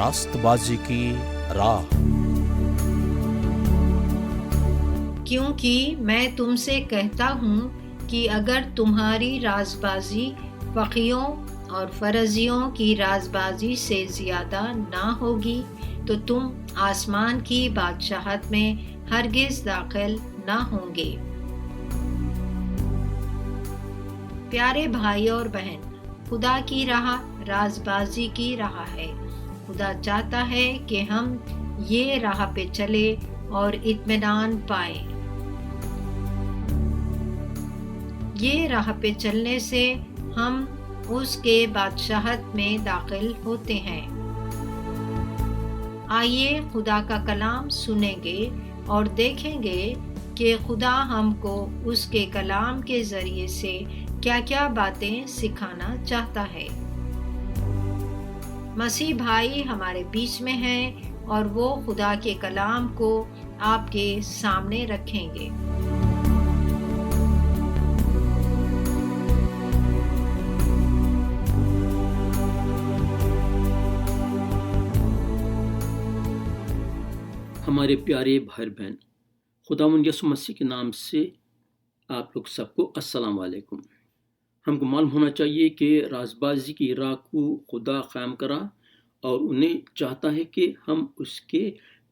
راست بازی کی راہ۔ کیونکہ میں تم سے کہتا ہوں کہ اگر تمہاری راز بازی فقیوں اور فرزیوں کی راز بازی سے زیادہ نہ ہوگی تو تم آسمان کی بادشاہت میں ہرگز داخل نہ ہوں گے۔ پیارے بھائی اور بہن، خدا کی راہ راز بازی کی راہ ہے۔ خدا چاہتا ہے کہ ہم یہ راہ پہ چلے اور اطمینان پائیں۔ یہ راہ پہ چلنے سے ہم اس کے بادشاہت میں داخل ہوتے ہیں۔ آئیے خدا کا کلام سنیں گے اور دیکھیں گے کہ خدا ہم کو اس کے کلام کے ذریعے سے کیا کیا باتیں سکھانا چاہتا ہے۔ مسیح بھائی ہمارے بیچ میں ہیں اور وہ خدا کے کلام کو آپ کے سامنے رکھیں گے۔ ہمارے پیارے بھائی بہن، خداوند یسوع مسیح کے نام سے آپ لوگ سب کو السلام علیکم۔ ہم کو معلوم ہونا چاہیے کہ راز بازی کی راہ کو خدا قائم کرا اور انہیں چاہتا ہے کہ ہم اس کے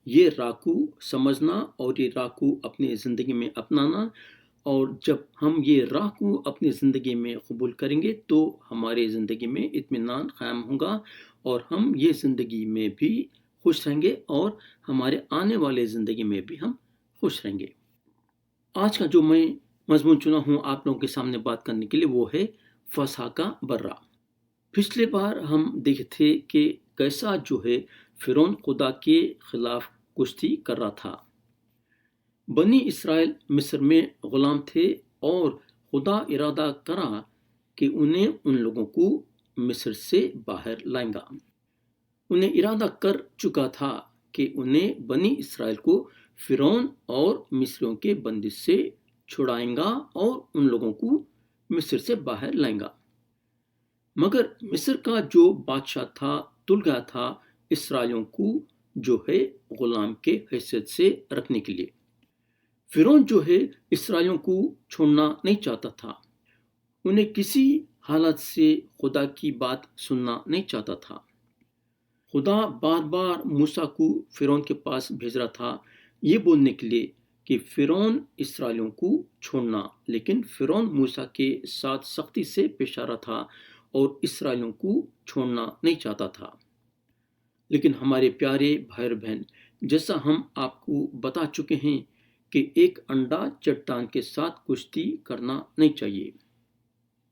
یہ راہ کو سمجھنا اور یہ راہ کو اپنی زندگی میں اپنانا، اور جب ہم یہ راہ کو اپنی زندگی میں قبول کریں گے تو ہمارے زندگی میں اطمینان قائم ہوگا اور ہم یہ زندگی میں بھی خوش رہیں گے اور ہمارے آنے والے زندگی میں بھی ہم خوش رہیں گے۔ آج کا جو میں مضمون چنا ہوں آپ لوگوں کے سامنے بات کرنے کے لیے وہ ہے فسح کا برہ۔ پچھلے بار ہم دیکھے تھے کہ کیسا جو ہے فرعون خدا کے خلاف کشتی کر رہا تھا۔ بنی اسرائیل مصر میں غلام تھے اور خدا ارادہ کرا کہ انہیں ان لوگوں کو مصر سے باہر لائیں گا۔ انہیں ارادہ کر چکا تھا کہ انہیں بنی اسرائیل کو فرعون اور مصریوں کے بندش سے چھڑائیں گا اور ان لوگوں کو مصر سے باہر لائیں گا۔ مگر مصر کا جو بادشاہ تھا تل گیا تھا اسرائیلیوں کو جو ہے غلام کے حیثیت سے رکھنے کے لیے۔ فرعون جو ہے اسرائیلیوں کو چھوڑنا نہیں چاہتا تھا، انہیں کسی حالت سے خدا کی بات سننا نہیں چاہتا تھا۔ خدا بار بار موسیٰ کو فرعون کے پاس بھیج رہا تھا یہ بولنے کے لیے کہ فرعون اسرائیلیوں کو چھوڑنا، لیکن فرعون موسیٰ کے ساتھ سختی سے پیش آ رہا تھا اور اسرائیلیوں کو چھوڑنا نہیں چاہتا تھا۔ لیکن ہمارے پیارے بھائی بہن، جیسا ہم آپ کو بتا چکے ہیں کہ ایک انڈا چٹان کے ساتھ کشتی کرنا نہیں چاہیے۔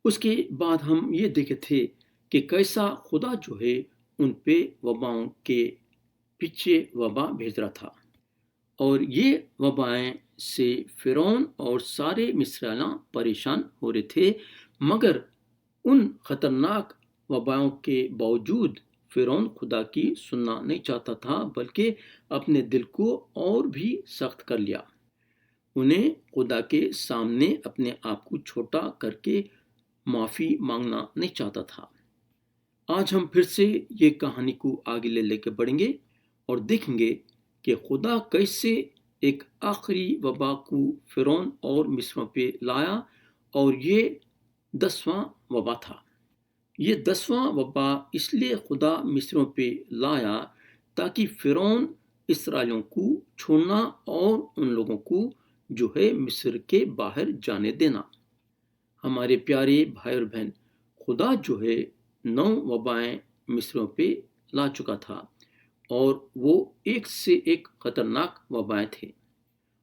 اس کے بعد ہم یہ دیکھے تھے کہ کیسا خدا جو ہے ان پہ وباؤں کے پیچھے وبا بھیج رہا تھا، اور یہ وبائیں سے فرعون اور سارے مصریان پریشان ہو رہے تھے۔ مگر ان خطرناک وباؤں کے باوجود فرعون خدا کی سننا نہیں چاہتا تھا، بلکہ اپنے دل کو اور بھی سخت کر لیا۔ انہیں خدا کے سامنے اپنے آپ کو چھوٹا کر کے معافی مانگنا نہیں چاہتا تھا۔ آج ہم پھر سے یہ کہانی کو آگے لے کے بڑھیں گے اور دیکھیں گے کہ خدا کیسے ایک آخری وبا کو فرعون اور مصریوں پہ لایا، اور یہ 10واں وبا تھا۔ یہ 10واں وبا اس لیے خدا مصریوں پہ لایا تاکہ فرعون اسرائیلیوں کو چھوڑنا اور ان لوگوں کو جو ہے مصر کے باہر جانے دینا۔ ہمارے پیارے بھائی اور بہن، خدا جو ہے 9 وبائیں مصریوں پہ لا چکا تھا، اور وہ ایک سے ایک خطرناک وبائیں تھے۔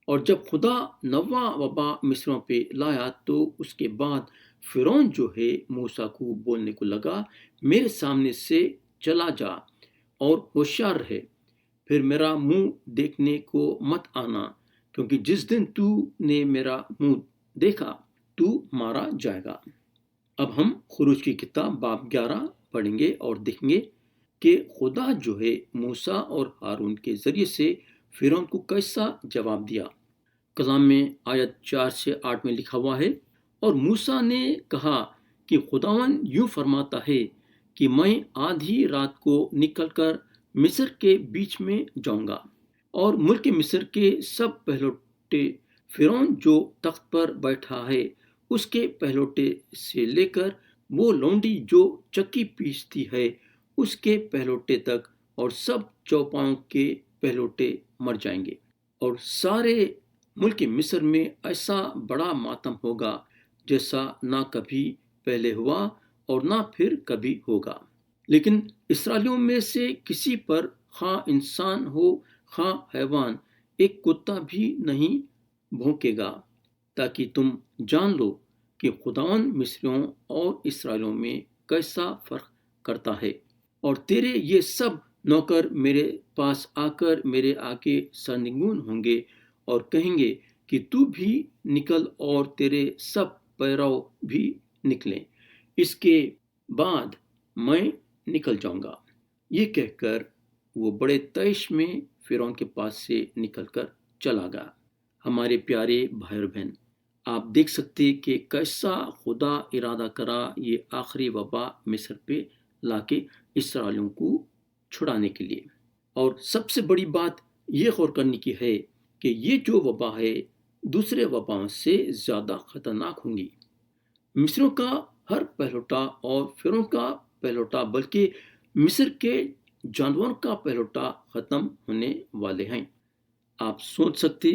اور جب خدا 9واں وبا مصریوں پہ لایا تو اس کے بعد فرعون جو ہے موسیٰ کو بولنے کو لگا، میرے سامنے سے چلا جا اور ہوشیار رہے، پھر میرا منہ دیکھنے کو مت آنا، کیونکہ جس دن تو نے میرا منہ دیکھا تو مارا جائے گا۔ اب ہم خروج کی کتاب باب 11 پڑھیں گے اور دیکھیں گے کہ خدا جو ہے موسیٰ اور ہارون کے ذریعے سے فرعون کو کیسا جواب دیا۔ کلام میں آیت 4 سے 8 میں لکھا ہوا ہے، اور موسیٰ نے کہا کہ خداوند یوں فرماتا ہے کہ میں آدھی رات کو نکل کر مصر کے بیچ میں جاؤں گا، اور ملک مصر کے سب پہلوٹے، فرعون جو تخت پر بیٹھا ہے اس کے پہلوٹے سے لے کر وہ لونڈی جو چکی پیستی ہے اس کے پہلوٹے تک، اور سب چوپاؤں کے پہلوٹے مر جائیں گے، اور سارے ملک مصر میں ایسا بڑا ماتم ہوگا جیسا نہ کبھی پہلے ہوا اور نہ پھر کبھی ہوگا۔ لیکن اسرائیلیوں میں سے کسی پر، خواہ انسان ہو خواہ حیوان، ایک کتا بھی نہیں بھونکے گا، تاکہ تم جان لو کہ خداوند مصریوں اور اسرائیلیوں میں کیسا فرق کرتا ہے۔ اور تیرے یہ سب نوکر میرے پاس آ کر میرے آگے سرنگون ہوں گے اور کہیں گے کہ تو بھی نکل اور تیرے سب پیرو بھی نکلیں، اس کے بعد میں نکل جاؤں گا۔ یہ کہہ کر وہ بڑے طیش میں فرعون کے پاس سے نکل کر چلا گیا۔ ہمارے پیارے بھائی اور بہن، آپ دیکھ سکتے کہ کیسا خدا ارادہ کرا یہ آخری وبا مصر پہ لا کے اسرائیلیوں کو چھڑانے کے لیے۔ اور سب سے بڑی بات یہ غور کرنے کی ہے کہ یہ جو وبا ہے دوسرے وباؤں سے زیادہ خطرناک ہوں گی۔ مصریوں کا ہر پہلوٹا اور فرعون کا پہلوٹا بلکہ مصر کے جانوروں کا پہلوٹا ختم ہونے والے ہیں۔ آپ سوچ سکتے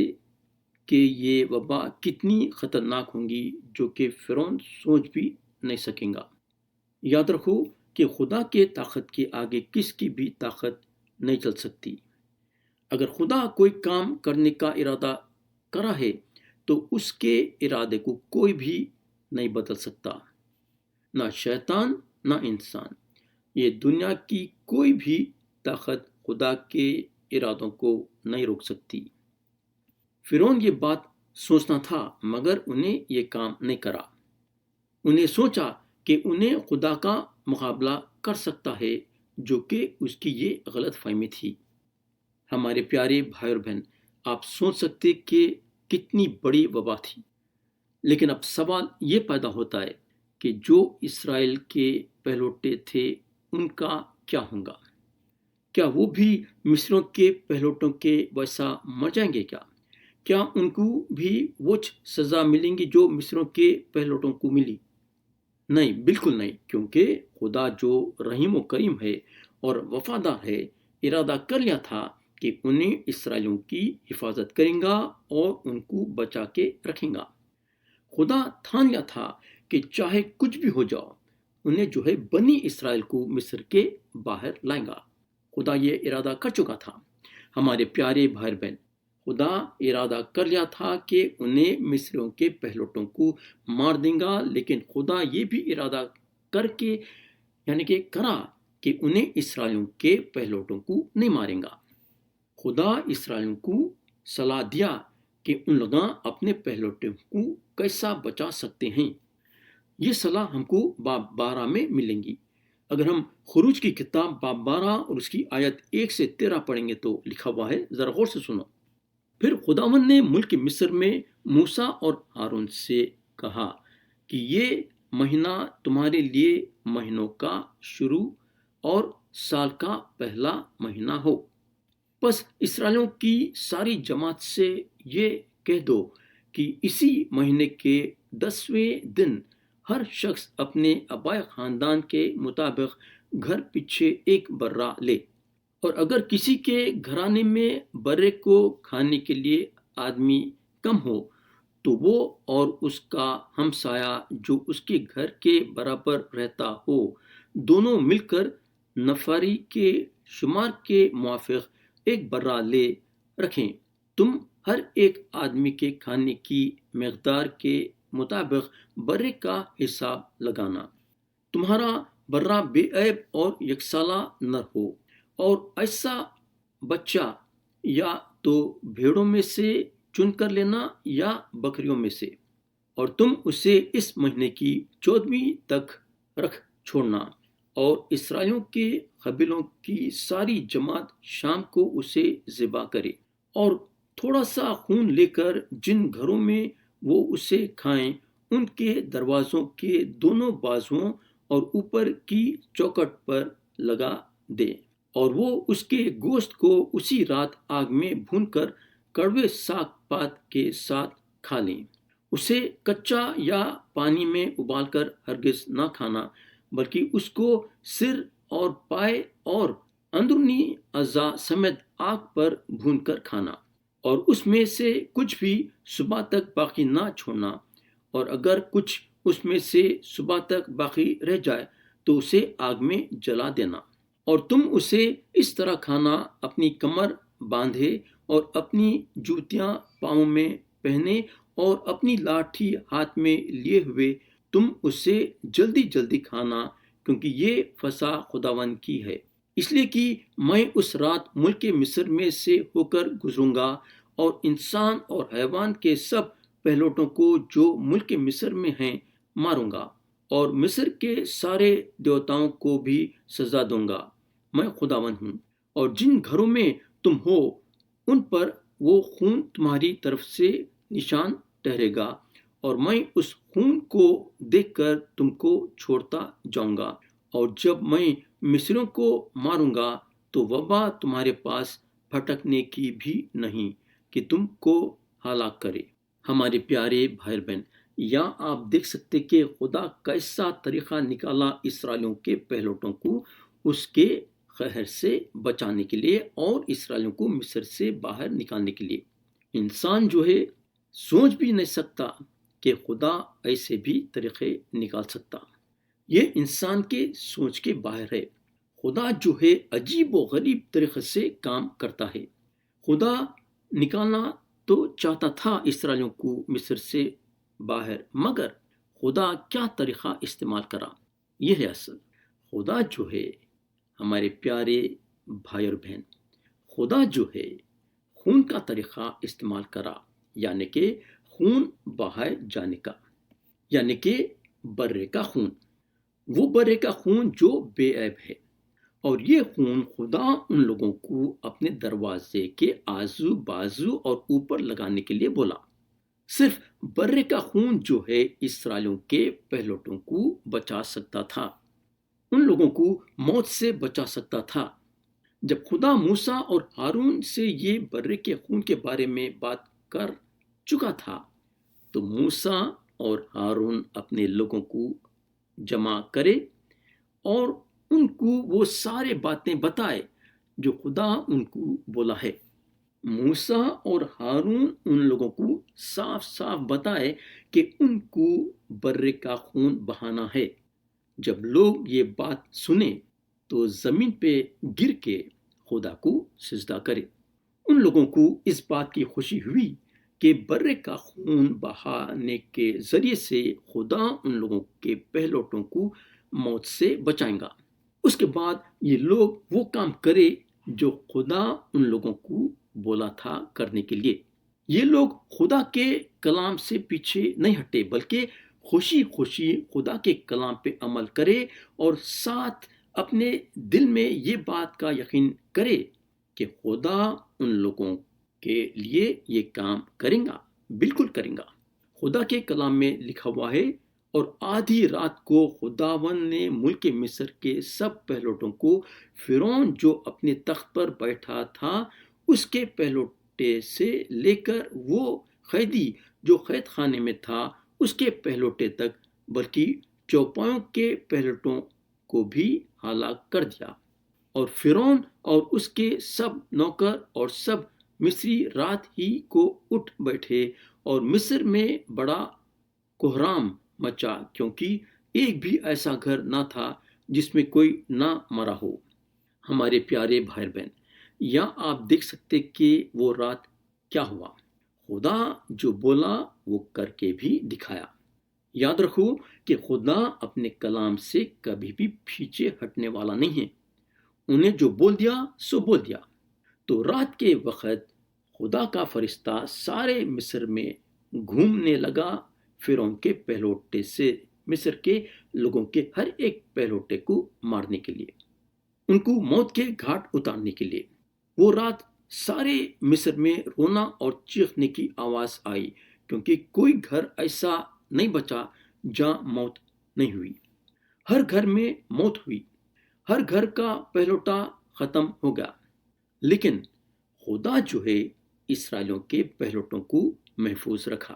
کہ یہ وبا کتنی خطرناک ہوں گی جو کہ فرعون سوچ بھی نہیں سکیں گا۔ یاد رکھو کہ خدا کے طاقت کے آگے کس کی بھی طاقت نہیں چل سکتی۔ اگر خدا کوئی کام کرنے کا ارادہ کرا ہے تو اس کے ارادے کو کوئی بھی نہیں بدل سکتا، نہ شیطان نہ انسان۔ یہ دنیا کی کوئی بھی طاقت خدا کے ارادوں کو نہیں روک سکتی۔ فرعون یہ بات سوچنا تھا مگر انہیں یہ کام نہیں کرا۔ انہیں سوچا کہ انہیں خدا کا مقابلہ کر سکتا ہے، جو کہ اس کی یہ غلط فہمی تھی۔ ہمارے پیارے بھائی اور بہن، آپ سوچ سکتے کہ کتنی بڑی وبا تھی۔ لیکن اب سوال یہ پیدا ہوتا ہے کہ جو اسرائیل کے پہلوٹے تھے ان کا کیا ہوگا؟ کیا وہ بھی مصریوں کے پہلوٹوں کے ویسا مر جائیں گے کیا؟ کیا ان کو بھی وہ سزا ملیں گی جو مصریوں کے پہلوٹوں کو ملی؟ نہیں، بالکل نہیں، کیونکہ خدا جو رحیم و کریم ہے اور وفادار ہے، ارادہ کر لیا تھا کہ انہیں اسرائیلیوں کی حفاظت کریں گا اور ان کو بچا کے رکھیں گا۔ خدا ٹھان لیا تھا کہ چاہے کچھ بھی ہو جاؤ، انہیں جو ہے بنی اسرائیل کو مصر کے باہر لائیں گا۔ خدا یہ ارادہ کر چکا تھا۔ ہمارے پیارے بھائی بہن، خدا ارادہ کر لیا تھا کہ انہیں مصریوں کے پہلوٹوں کو مار دیں گا، لیکن خدا یہ بھی ارادہ کر کے کرا کہ انہیں اسرائیلیوں کے پہلوٹوں کو نہیں ماریں گا۔ خدا اسرائیلیوں کو صلاح دیا کہ ان لوگاں اپنے پہلوٹوں کو کیسا بچا سکتے ہیں۔ یہ صلاح ہم کو باب 12 میں ملیں گی۔ اگر ہم خروج کی کتاب باب 12 اور اس کی آیت 1 سے 13 پڑھیں گے تو لکھا ہوا ہے، ذرا غور سے سنو۔ پھر خداوند نے ملک مصر میں موسیٰ اور ہارون سے کہا کہ یہ مہینہ تمہارے لیے مہینوں کا شروع اور سال کا پہلا مہینہ ہو۔ پس اسرائیلیوں کی ساری جماعت سے یہ کہہ دو کہ اسی مہینے کے 10ویں دن ہر شخص اپنے آبائی خاندان کے مطابق گھر پیچھے ایک برہ لے، اور اگر کسی کے گھرانے میں برے کو کھانے کے لیے آدمی کم ہو تو وہ اور اس کا ہمسایہ جو اس کے گھر کے برابر رہتا ہو دونوں مل کر نفری کے شمار کے موافق ایک برہ لے رکھیں۔ تم ہر ایک آدمی کے کھانے کی مقدار کے مطابق برے کا حساب لگانا۔ تمہارا برہ بے عیب اور یکسالہ نر ہو، اور ایسا بچہ یا تو بھیڑوں میں سے چن کر لینا یا بکریوں میں سے، اور تم اسے اس مہینے کی 14ویں تک رکھ چھوڑنا، اور اسرائیلیوں کے قبیلوں کی ساری جماعت شام کو اسے ذبح کرے، اور تھوڑا سا خون لے کر جن گھروں میں وہ اسے کھائیں ان کے دروازوں کے دونوں بازوؤں اور اوپر کی چوکھٹ پر لگا دے، اور وہ اس کے گوشت کو اسی رات آگ میں بھون کر کڑوے ساگ پات کے ساتھ کھا لیں۔ اسے کچا یا پانی میں ابال کر ہرگز نہ کھانا، بلکہ اس کو سر اور پائے اور اندرونی اعضاء سمیت آگ پر بھون کر کھانا، اور اس میں سے کچھ بھی صبح تک باقی نہ چھوڑنا، اور اگر کچھ اس میں سے صبح تک باقی رہ جائے تو اسے آگ میں جلا دینا۔ اور تم اسے اس طرح کھانا، اپنی کمر باندھے اور اپنی جوتیاں پاؤں میں پہنے اور اپنی لاٹھی ہاتھ میں لیے ہوئے تم اسے جلدی جلدی کھانا، کیونکہ یہ فسح خداوند کی ہے۔ اس لیے کہ میں اس رات ملک مصر میں سے ہو کر گزروں گا، اور انسان اور حیوان کے سب پہلوٹوں کو جو ملک مصر میں ہیں ماروں گا، اور مصر کے سارے دیوتاؤں کو بھی سزا دوں گا۔ میں خداوند ہوں۔ اور جن گھروں میں تم ہو ان پر وہ خون تمہاری طرف سے نشان ٹھہرے گا، اور میں اس خون کو دیکھ کر تم کو چھوڑتا جاؤں گا۔ اور جب میں مصریوں کو ماروں گا تو وبا تمہارے پاس پھٹکنے کی بھی نہیں کہ تم کو ہلاک کرے۔ ہمارے پیارے بھائی بہن، یہاں آپ دیکھ سکتے کہ خدا کیسا طریقہ نکالا اسرائیلیوں کے پہلوٹوں کو اس کے قہر سے بچانے کے لیے اور اسرائیلیوں کو مصر سے باہر نکالنے کے لیے۔ انسان جو ہے سوچ بھی نہیں سکتا کہ خدا ایسے بھی طریقے نکال سکتا۔ یہ انسان کے سوچ کے باہر ہے۔ خدا جو ہے عجیب و غریب طریقے سے کام کرتا ہے۔ خدا نکالنا تو چاہتا تھا اسرائیلیوں کو مصر سے باہر، مگر خدا کیا طریقہ استعمال کرا؟ یہ ہے اصل خدا جو ہے۔ ہمارے پیارے بھائی اور بہن، خدا جو ہے خون کا طریقہ استعمال کرا، یعنی کہ خون بہائے جانے کا، یعنی کہ برے کا خون، وہ برے کا خون جو بے عیب ہے۔ اور یہ خون خدا ان لوگوں کو اپنے دروازے کے آزو بازو اور اوپر لگانے کے لیے بولا۔ صرف برے کا خون جو ہے اسرائیلیوں کے پہلوٹوں کو بچا سکتا تھا، ان لوگوں کو موت سے بچا سکتا تھا۔ جب خدا موسیٰ اور ہارون سے یہ برے کے خون کے بارے میں بات کر چکا تھا تو موسیٰ اور ہارون اپنے لوگوں کو جمع کرے اور ان کو وہ سارے باتیں بتائے جو خدا ان کو بولا ہے۔ موسیٰ اور ہارون ان لوگوں کو صاف صاف بتائے کہ ان کو برے کا خون بہانا ہے۔ جب لوگ یہ بات سنیں تو زمین پہ گر کے خدا کو سجدہ کرے۔ ان لوگوں کو اس بات کی خوشی ہوئی کہ برے کا خون بہانے کے ذریعے سے خدا ان لوگوں کے پہلوٹوں کو موت سے بچائیں گا۔ اس کے بعد یہ لوگ وہ کام کرے جو خدا ان لوگوں کو بولا تھا کرنے کے لیے۔ یہ لوگ خدا کے کلام سے پیچھے نہیں ہٹے، بلکہ خوشی خوشی خدا کے کلام پہ عمل کرے، اور ساتھ اپنے دل میں یہ بات کا یقین کرے کہ خدا ان لوگوں کے لیے یہ کام کریں گا، بالکل کریں گا۔ خدا کے کلام میں لکھا ہوا ہے، اور آدھی رات کو خداوند نے ملک مصر کے سب پہلوٹوں کو، فرعون جو اپنے تخت پر بیٹھا تھا اس کے پہلوٹے سے لے کر وہ قیدی جو قید خانے میں تھا اس کے پہلوٹے تک، بلکہ چوپایوں کے پہلوٹوں کو بھی ہلاک کر دیا۔ اور فرعون اور اس کے سب نوکر اور سب مصری رات ہی کو اٹھ بیٹھے، اور مصر میں بڑا کوہرام مچا، کیونکہ ایک بھی ایسا گھر نہ تھا جس میں کوئی نہ مرا ہو۔ ہمارے پیارے بھائی بہن، یہاں آپ دیکھ سکتے کہ وہ رات کیا ہوا۔ خدا جو بولا وہ کر کے بھی دکھایا۔ یاد رکھو کہ خدا اپنے کلام سے کبھی بھی پیچھے ہٹنے والا نہیں ہے۔ انہیں جو بول دیا سو بول دیا۔ تو رات کے وقت خدا کا فرشتہ سارے مصر میں گھومنے لگا، فرعون کے پہلوٹے سے مصر کے لوگوں کے ہر ایک پہلوٹے کو مارنے کے لیے، ان کو موت کے گھاٹ اتارنے کے لیے۔ وہ رات سارے مصر میں رونا اور چیخنے کی آواز آئی، کیونکہ کوئی گھر ایسا نہیں بچا جہاں موت نہیں ہوئی۔ ہر گھر میں موت ہوئی۔ ہر گھر کا پہلوٹا ختم ہو گیا، لیکن خدا جو ہے اسرائیلیوں کے پہلوٹوں کو محفوظ رکھا۔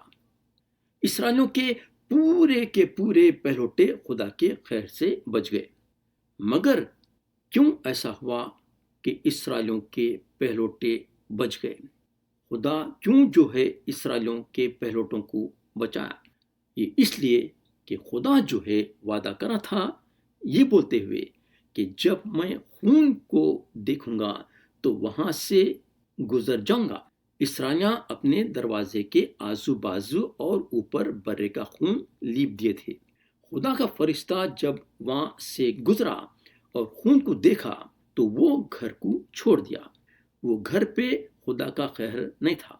اسرائیلیوں کے پورے پہلوٹے خدا کے خیر سے بچ گئے۔ مگر کیوں ایسا ہوا کہ اسرائیلیوں کے پہلوٹے بچ گئے؟ خدا کیوں جو ہے اسرائیلیوں کے پہلوٹوں کو بچایا؟ یہ اس لیے کہ خدا جو ہے وعدہ کرا تھا یہ بولتے ہوئے کہ جب میں خون کو دیکھوں گا تو وہاں سے گزر جاؤں گا۔ اسرائیلیاں اپنے دروازے کے آزو بازو اور اوپر برے کا خون لیپ دیے تھے۔ خدا کا فرشتہ جب وہاں سے گزرا اور خون کو دیکھا تو وہ گھر کو چھوڑ دیا۔ وہ گھر پہ خدا کا قہر نہیں تھا،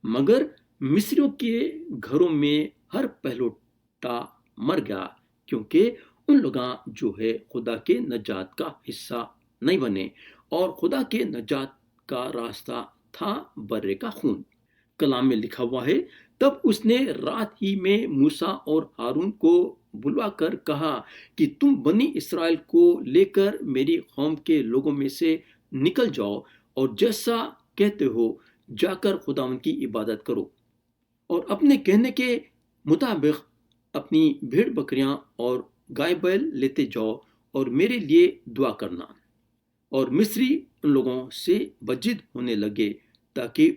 مگر مصریوں کے گھروں میں ہر پہلوٹا مر گیا، کیونکہ ان لوگاں جو ہے خدا کے نجات کا حصہ نہیں بنے، اور خدا کے نجات کا راستہ تھا برے کا خون۔ کلام میں لکھا ہوا ہے، تب اس نے رات ہی میں موسیٰ اور ہارون کو بلوا کر کہا کہ تم بنی اسرائیل کو لے کر میری قوم کے لوگوں میں سے نکل جاؤ، اور جیسا کہتے ہو جا کر خداوند کی عبادت کرو، اور اپنے کہنے کے مطابق اپنی بھیڑ بکریاں اور گائے بیل لیتے جاؤ اور میرے لیے دعا کرنا۔ اور مصری ان لوگوں سے بجد ہونے لگے تاکہ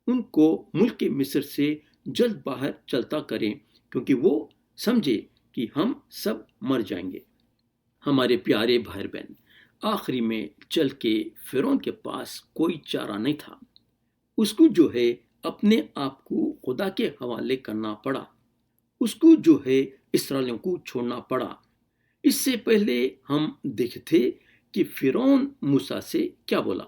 ان کو ملک مصر سے جلد باہر چلتا کریں، کیونکہ وہ سمجھے کہ ہم سب مر جائیں گے۔ ہمارے پیارے بھائی بہن، آخری میں چل کے فرعون کے پاس کوئی چارہ نہیں تھا۔ اس کو جو ہے اپنے آپ کو خدا کے حوالے کرنا پڑا۔ اس کو جو ہے اسرائیلیوں کو چھوڑنا پڑا۔ اس سے پہلے ہم دیکھتے تھے کہ فرعون موسیٰ سے کیا بولا۔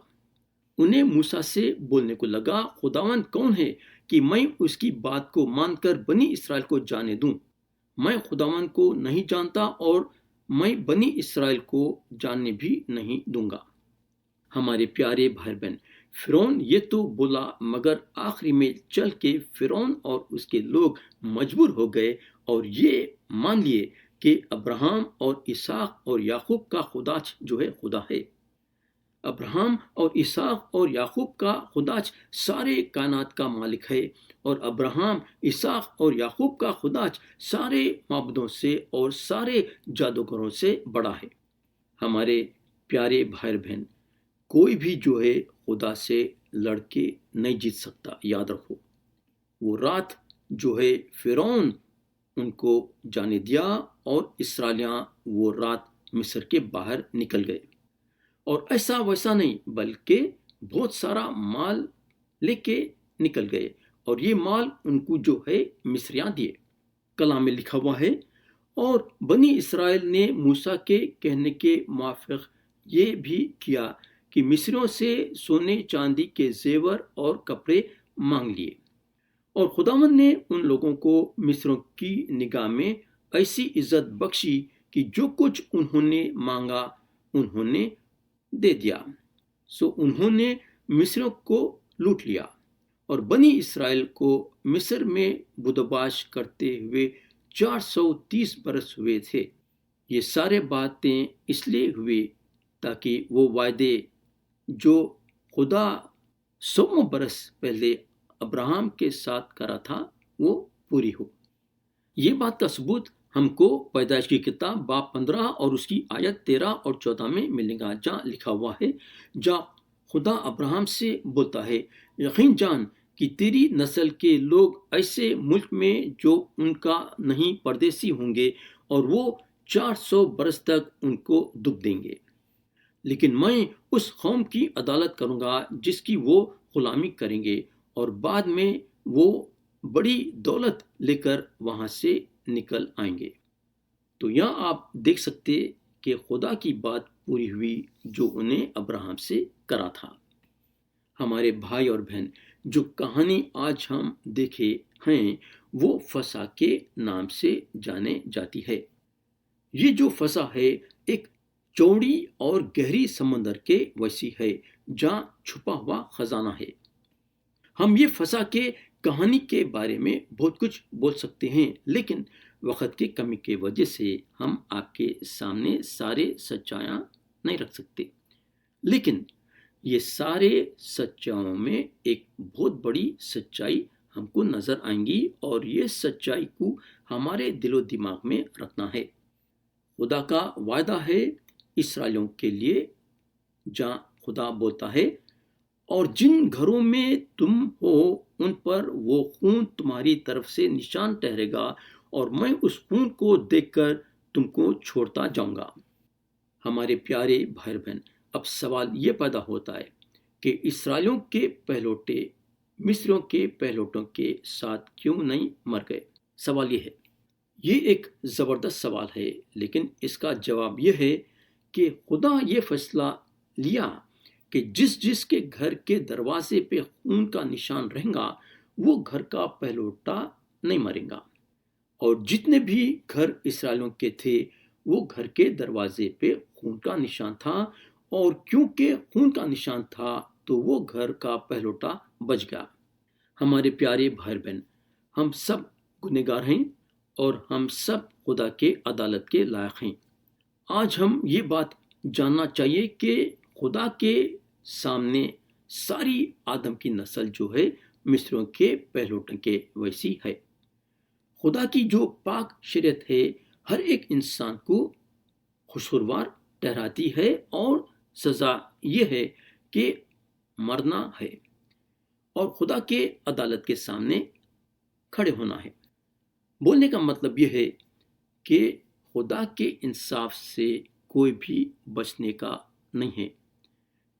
انہیں موسیٰ سے بولنے کو لگا، خداوند کون ہے کہ میں اس کی بات کو مان کر بنی اسرائیل کو جانے دوں؟ میں خداوند کو نہیں جانتا اور میں بنی اسرائیل کو جاننے بھی نہیں دوں گا۔ ہمارے پیارے بھائی بہن، فرعون یہ تو بولا، مگر آخری میں چل کے فرعون اور اس کے لوگ مجبور ہو گئے اور یہ مان لیے کہ ابراہم اور اسحاق اور یعقوب کا خدا جو ہے خدا ہے۔ ابراہم اور اسحاق اور یعقوب کا خدا سارے کائنات کا مالک ہے، اور ابراہم، اسحاق اور یعقوب کا خدا سارے معبودوں سے اور سارے جادوگروں سے بڑا ہے۔ ہمارے پیارے بھائی بہن، کوئی بھی جو ہے خدا سے لڑ کے نہیں جیت سکتا، یاد رکھو۔ وہ رات جو ہے فرعون ان کو جانے دیا، اور اسرائیلیاں وہ رات مصر کے باہر نکل گئے، اور ایسا ویسا نہیں بلکہ بہت سارا مال لے کے نکل گئے، اور یہ مال ان کو جو ہے مصریاں دیے۔ کلام میں لکھا ہوا ہے، اور بنی اسرائیل نے موسیٰ کے کہنے کے موافق یہ بھی کیا کہ مصریوں سے سونے چاندی کے زیور اور کپڑے مانگ لیے، اور خداوند نے ان لوگوں کو مصریوں کی نگاہ میں ایسی عزت بخشی کہ جو کچھ انہوں نے مانگا انہوں نے دے دیا۔ سو انہوں نے مصریوں کو لوٹ لیا، اور بنی اسرائیل کو مصر میں بدوباش کرتے ہوئے 430 برس ہوئے تھے۔ یہ سارے باتیں اس لیے ہوئی تاکہ وہ وعدے جو خدا 100 برس پہلے ابراہم کے ساتھ کرا تھا وہ پوری ہو۔ یہ بات کا ثبوت ہم کو پیدائش کی کتاب باب 15 اور اس کی آیت 13 اور 14 میں ملے گا، جہاں لکھا ہوا ہے، جہاں خدا ابراہم سے بولتا ہے، یقین جان کہ تیری نسل کے لوگ ایسے ملک میں جو ان کا نہیں پردیسی ہوں گے، اور وہ 400 برس تک ان کو دکھ دیں گے، لیکن میں اس قوم کی عدالت کروں گا جس کی وہ غلامی کریں گے، اور بعد میں وہ بڑی دولت لے کر وہاں سے نکل آئیں گے۔ تو یہاں آپ دیکھ سکتے کہ خدا کی بات پوری ہوئی جو انہیں ابراہم سے کرا تھا۔ ہمارے بھائی اور بہن، جو کہانی آج ہم دیکھے ہیں وہ فسح کے نام سے جانے جاتی ہے۔ یہ جو فسح ہے ایک چوڑی اور گہری سمندر کے وسیع ہے جہاں چھپا ہوا خزانہ ہے۔ ہم یہ فسح کے کہانی کے بارے میں بہت کچھ بول سکتے ہیں، لیکن وقت کی کمی کی وجہ سے ہم آپ کے سامنے سارے سچائیاں نہیں رکھ سکتے۔ لیکن یہ سارے سچائیوں میں ایک بہت بڑی سچائی ہم کو نظر آئیں گی، اور یہ سچائی کو ہمارے دل و دماغ میں رکھنا ہے۔ خدا کا وعدہ ہے اسرائیلیوں کے لیے، جہاں خدا بولتا ہے، اور جن گھروں میں تم ہو ان پر وہ خون تمہاری طرف سے نشان ٹھہرے گا، اور میں اس خون کو دیکھ کر تم کو چھوڑتا جاؤں گا۔ ہمارے پیارے بھائی بہن، اب سوال یہ پیدا ہوتا ہے کہ اسرائیلیوں کے پہلوٹے مصریوں کے پہلوٹوں کے ساتھ کیوں نہیں مر گئے؟ سوال یہ ہے، یہ ایک زبردست سوال ہے، لیکن اس کا جواب یہ ہے کہ خدا یہ فیصلہ لیا کہ جس کے گھر کے دروازے پہ خون کا نشان رہے گا وہ گھر کا پہلوٹا نہیں مرے گا، اور جتنے بھی گھر اسرائیلیوں کے تھے وہ گھر کے دروازے پہ خون کا نشان تھا، اور کیونکہ خون کا نشان تھا تو وہ گھر کا پہلوٹا بچ گیا۔ ہمارے پیارے بھائی بہن، ہم سب گنہگار ہیں اور ہم سب خدا کے عدالت کے لائق ہیں۔ آج ہم یہ بات جاننا چاہیے کہ خدا کے سامنے ساری آدم کی نسل جو ہے مصریوں کے پہلوٹوں کے ویسی ہے۔ خدا کی جو پاک شریعت ہے ہر ایک انسان کو قصوروار ٹھہراتی ہے، اور سزا یہ ہے کہ مرنا ہے اور خدا کے عدالت کے سامنے کھڑے ہونا ہے۔ بولنے کا مطلب یہ ہے کہ خدا کے انصاف سے کوئی بھی بچنے کا نہیں ہے۔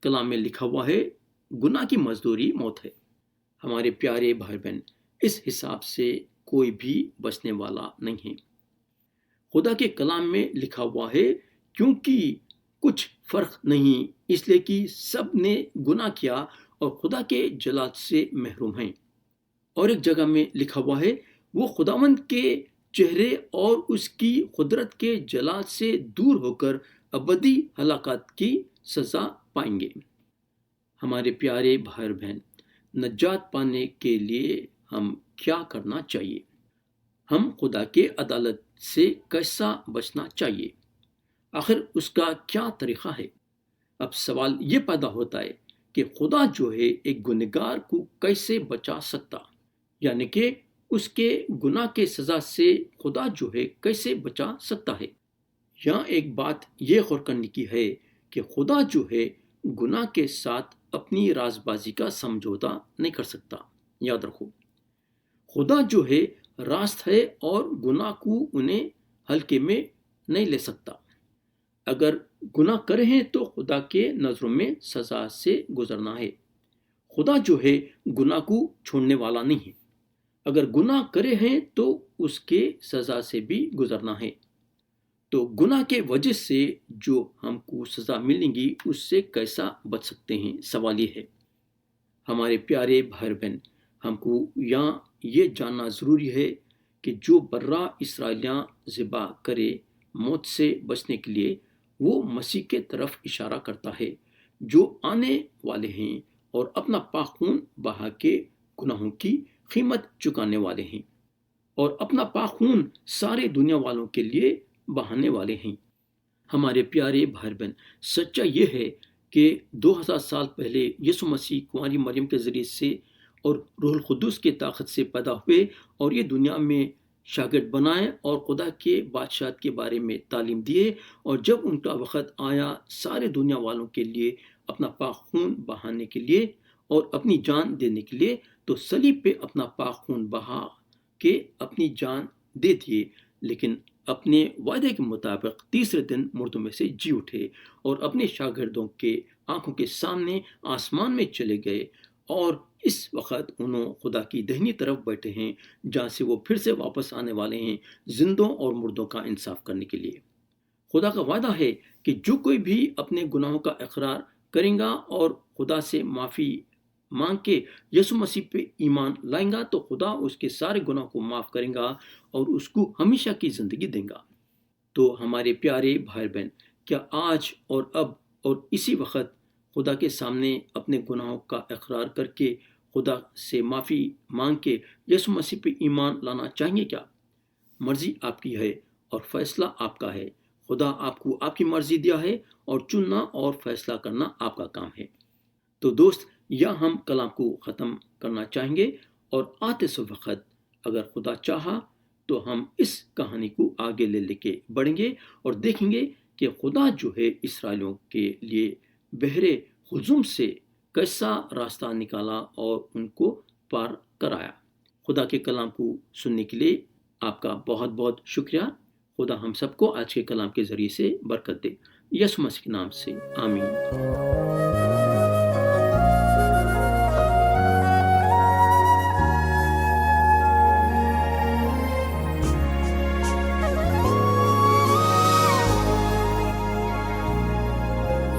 کلام میں لکھا ہوا ہے، گناہ کی مزدوری موت ہے۔ ہمارے پیارے بھائی بہن، اس حساب سے کوئی بھی بچنے والا نہیں ہے۔ خدا کے کلام میں لکھا ہوا ہے، کیونکہ کچھ فرق نہیں، اس لیے کہ سب نے گناہ کیا اور خدا کے جلال سے محروم ہیں۔ اور ایک جگہ میں لکھا ہوا ہے، وہ خداوند کے چہرے اور اس کی قدرت کے جلال سے دور ہو کر ابدی ہلاکت کی سزا پائیں گے۔ ہمارے پیارے بھائی بہن، نجات پانے کے لیے ہم کیا کرنا چاہیے؟ ہم خدا کے عدالت سے کیسا بچنا چاہیے؟ آخر اس کا کیا طریقہ ہے؟ اب سوال یہ پیدا ہوتا ہے کہ خدا جو ہے ایک گنہگار کو کیسے بچا سکتا، یعنی کہ اس کے گناہ کے سزا سے خدا جو ہے کیسے بچا سکتا ہے؟ یہاں ایک بات یہ غور کرنے کی ہے کہ خدا جو ہے گناہ کے ساتھ اپنی راز بازی کا سمجھوتا نہیں کر سکتا۔ یاد رکھو، خدا جو ہے راست ہے اور گناہ کو انہیں ہلکے میں نہیں لے سکتا۔ اگر گناہ کرے ہیں تو خدا کے نظروں میں سزا سے گزرنا ہے۔ خدا جو ہے گناہ کو چھوڑنے والا نہیں ہے۔ اگر گناہ کرے ہیں تو اس کے سزا سے بھی گزرنا ہے۔ تو گناہ کے وجہ سے جو ہم کو سزا ملیں گی اس سے کیسا بچ سکتے ہیں؟ سوال یہ ہے۔ ہمارے پیارے بھائی بہن، ہم کو یہاں یہ جاننا ضروری ہے کہ جو برا اسرائیلیاں ذبح کرے موت سے بچنے کے لیے، وہ مسیح کے طرف اشارہ کرتا ہے، جو آنے والے ہیں اور اپنا پاک خون بہا کے گناہوں کی قیمت چکانے والے ہیں، اور اپنا پاک خون سارے دنیا والوں کے لیے بہانے والے ہیں۔ ہمارے پیارے بھائی بہن، سچا یہ ہے کہ 2000 سال پہلے یسوع مسیح کنواری مریم کے ذریعے سے اور روح القدس کی طاقت سے پیدا ہوئے اور یہ دنیا میں شاگرد بنائے اور خدا کے بادشاہت کے بارے میں تعلیم دیے، اور جب ان کا وقت آیا سارے دنیا والوں کے لیے اپنا پاک خون بہانے کے لیے اور اپنی جان دینے کے لیے، تو صلیب پہ اپنا پاک خون بہا کے اپنی جان دے دیے، لیکن اپنے وعدے کے مطابق تیسرے دن مردوں میں سے جی اٹھے اور اپنے شاگردوں کے آنکھوں کے سامنے آسمان میں چلے گئے، اور اس وقت انہوں خدا کی دہنی طرف بیٹھے ہیں، جہاں سے وہ پھر سے واپس آنے والے ہیں زندوں اور مردوں کا انصاف کرنے کے لیے۔ خدا کا وعدہ ہے کہ جو کوئی بھی اپنے گناہوں کا اقرار کرے گا اور خدا سے معافی مانگ کے یسوع مسیح پہ ایمان لائیں گا، تو خدا اس کے سارے گناہوں کو معاف کرے گا اور اس کو ہمیشہ کی زندگی دے گا۔ تو ہمارے پیارے بھائی بہن، کیا آج اور اب اور اسی وقت خدا کے سامنے اپنے گناہوں کا اقرار کر کے خدا سے معافی مانگ کے یسوع مسیح پہ ایمان لانا چاہیں گے کیا؟ مرضی آپ کی ہے اور فیصلہ آپ کا ہے۔ خدا آپ کو آپ کی مرضی دیا ہے اور چننا اور فیصلہ کرنا آپ کا کام ہے۔ تو دوست، یہاں ہم کلام کو ختم کرنا چاہیں گے، اور آتے سے وقت اگر خدا چاہا تو ہم اس کہانی کو آگے لے کے بڑھیں گے اور دیکھیں گے کہ خدا جو ہے اسرائیلیوں کے لیے بحر خلزم سے کیسا راستہ نکالا اور ان کو پار کرایا۔ خدا کے کلام کو سننے کے لیے آپ کا بہت بہت شکریہ۔ خدا ہم سب کو آج کے کلام کے ذریعے سے برکت دے، یسوع مسیح کے نام سے آمین۔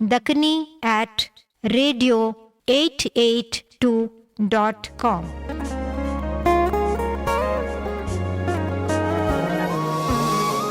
dakni@radio882.com।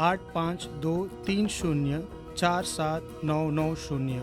8523047990,